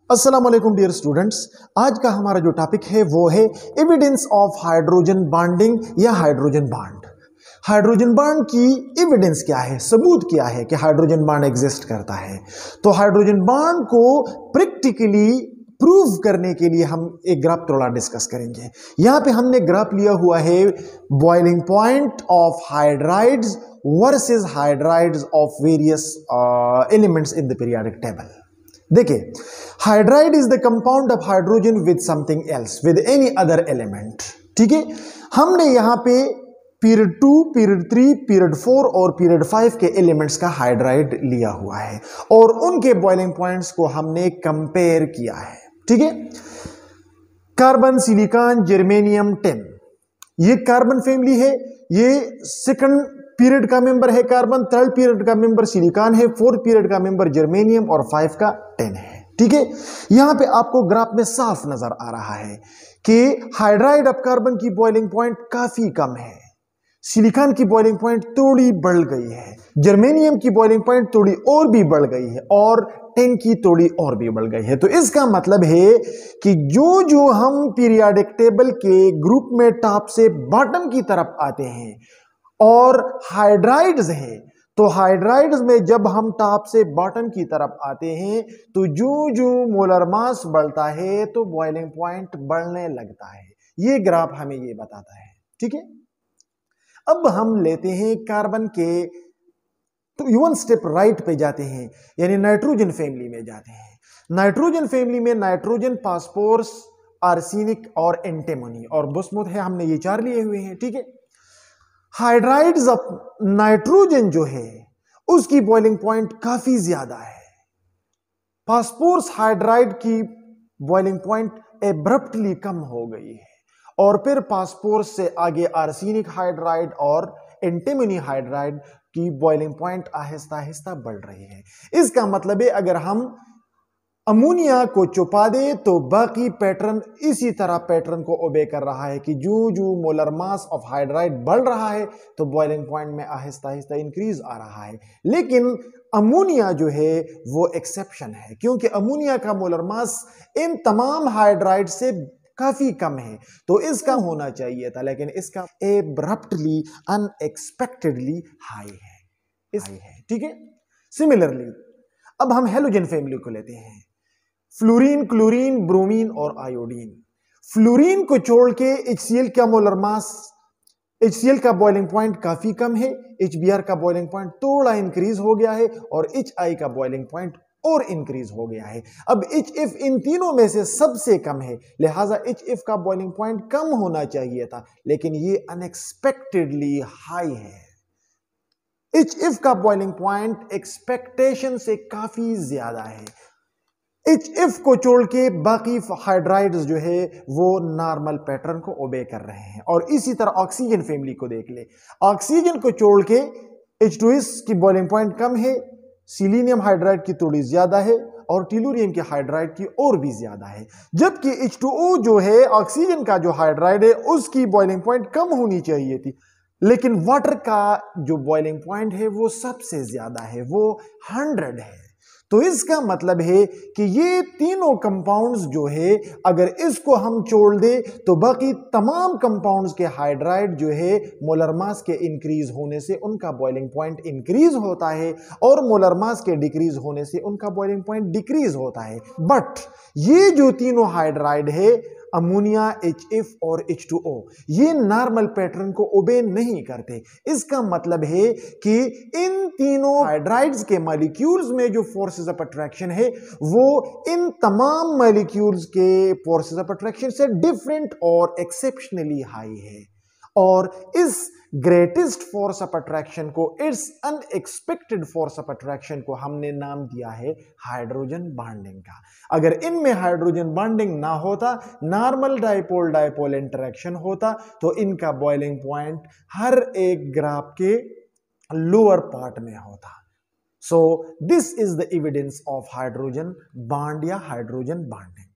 अस्सलाम वालेकुम dear students. आज का हमारा जो टॉपिक है वो है एविडेंस ऑफ हाइड्रोजन बॉन्डिंग या हाइड्रोजन बॉन्ड। हाइड्रोजन बॉन्ड की एविडेंस क्या है, सबूत क्या है कि हाइड्रोजन बॉन्ड एग्जिस्ट करता है। तो हाइड्रोजन बॉन्ड को प्रैक्टिकली प्रूव करने के लिए हम एक ग्राफ थोड़ा डिस्कस करेंगे। यहां पे हमने ग्राफ लिया हुआ है boiling point of hydrides versus hydrides of various elements in the periodic table. देखिए, hydride is the compound of hydrogen with something else, with any other element. ठीक है, हमने यहां पे पीरियड 2, पीरियड 3, पीरियड 4 और पीरियड 5 के एलिमेंट्स का hydride लिया हुआ है और उनके बॉइलिंग पॉइंट्स को हमने कंपेयर किया है। ठीक है, कार्बन, सिलिकॉन, जर्मेनियम, टिन, ये कार्बन फैमिली है। ये सेकंड पीरियड का मेंबर है कार्बन, थर्ड पीरियड का मेंबर सिलिकॉन है, फोर्थ पीरियड का मेंबर जर्मेनियम और 5 का टिन है। ठीक है, यहां पे आपको ग्राफ में साफ नजर आ रहा है कि हाइड्राइड ऑफ कार्बन की बॉइलिंग पॉइंट काफी कम है, सिलिकॉन की बॉइलिंग पॉइंट थोड़ी बढ़ गई है, जर्मेनियम की बॉइलिंग पॉइंट थोड़ी और भी बढ़ गई है और टिन की थोड़ी और भी बढ़ गई है। तो इसका मतलब है कि जो जो हम पीरियोडिक टेबल के ग्रुप में टॉप से बॉटम की तरफ आते हैं और हाइड्राइड्स है, तो हाइड्राइड्स में जब हम टॉप से बॉटम की तरफ आते हैं तो जो जो मोलर मास बढ़ता है तो बॉइलिंग पॉइंट बढ़ने लगता है। ये ग्राफ हमें ये बताता है। ठीक है, अब हम लेते हैं कार्बन के, तो वन स्टेप राइट पे जाते हैं, यानी नाइट्रोजन फैमिली में जाते हैं। नाइट्रोजन फैमिली में नाइट्रोजन, फास्फोरस, आर्सेनिक और एंटीमोनी और बिस्मुथ है, हमने ये 4 लिए हुए हैं। ठीक है, हाइड्राइड्स ऑफ नाइट्रोजन जो है उसकी बॉइलिंग पॉइंट काफी ज्यादा है। फास्फोरस हाइड्राइड की बॉइलिंग पॉइंट एब्रप्टली कम हो गई है और फिर फास्फोरस से आगे आर्सेनिक हाइड्राइड और एंटीमोनी हाइड्राइड की बॉइलिंग पॉइंट आहिस्ता आहिस्ता बढ़ रही है। इसका मतलब है अगर हम अमोनिया को छुपा दे तो बाकी पैटर्न इसी तरह पैटर्न को ओबे कर रहा है कि जो जो मोलर मास ऑफ हाइड्राइड बढ़ रहा है तो बॉइलिंग पॉइंट में आहिस्ता आहिस्ता इंक्रीज आ रहा है। लेकिन अमोनिया जो है वो एक्सेप्शन है, क्योंकि अमोनिया का मोलर मास इन तमाम हाइड्राइड से काफी कम है, तो इसका होना चाहिए था, लेकिन इसका एब्रप्टली अनएक्सपेक्टेडली हाई है। ठीक है, सिमिलरली अब हम हेलोजन फैमिली को लेते हैं, फ्लोरीन, क्लोरीन, ब्रोमीन और आयोडीन। फ्लोरीन को छोड़ के HCl का मोलर मास, HCl का बॉइलिंग पॉइंट काफी कम है, HBr का बॉइलिंग पॉइंट थोड़ा इंक्रीज हो गया है और HI का बॉइलिंग पॉइंट और इंक्रीज हो गया है। अब HF इन तीनों में से सबसे कम है, लिहाजा HF का बॉइलिंग पॉइंट कम होना चाहिए था, लेकिन ये अनएक्सपेक्टेडली हाई है। HF का बॉइलिंग पॉइंट एक्सपेक्टेशन से काफी ज्यादा है। HF को छोड़ के बाकी हाइड्राइड्स जो है वो नॉर्मल पैटर्न को ओबे कर रहे हैं। और इसी तरह ऑक्सीजन फैमिली को देख ले, ऑक्सीजन को छोड़ के H2S की बॉइलिंग पॉइंट कम है, सिलीनियम हाइड्राइड की थोड़ी ज्यादा है और टेलुरियम के हाइड्राइड की और भी ज्यादा है। जबकि H2O जो है ऑक्सीजन का जो हाइड्राइड है उसकी बॉइलिंग पॉइंट कम होनी चाहिए थी, लेकिन वाटर का जो बॉइलिंग पॉइंट है वो सबसे ज्यादा है, वो 100 है। तो इसका मतलब है कि ये तीनों कंपाउंड्स जो है अगर इसको हम छोड़ दे तो बाकी तमाम कंपाउंड्स के हाइड्राइड जो है मोलर मास के इंक्रीज होने से उनका बॉइलिंग पॉइंट इंक्रीज होता है और मोलर मास के डिक्रीज होने से उनका बॉइलिंग पॉइंट डिक्रीज होता है। बट ये जो तीनों हाइड्राइड है, अमोनिया, HF और H2O, ये नॉर्मल पैटर्न को ओबे नहीं करते। इसका मतलब है कि इन तीनों हाइड्राइड्स के मॉलिक्यूल्स में जो फोर्सेस ऑफ अट्रैक्शन है वो इन तमाम मॉलिक्यूल्स के फोर्सेस ऑफ अट्रैक्शन से डिफरेंट और एक्सेप्शनली हाई है। और इस ग्रेटेस्ट फोर्स ऑफ अट्रैक्शन को, इस अनएक्सपेक्टेड फोर्स ऑफ अट्रैक्शन को हमने नाम दिया है हाइड्रोजन बॉन्डिंग का। अगर इनमें हाइड्रोजन बॉन्डिंग ना होता, नॉर्मल डाइपोल डाइपोल इंटरेक्शन होता, तो इनका बॉइलिंग पॉइंट हर एक ग्राफ के लोअर पार्ट में होता। So this is the evidence of hydrogen bond या हाइड्रोजन बॉन्डिंग।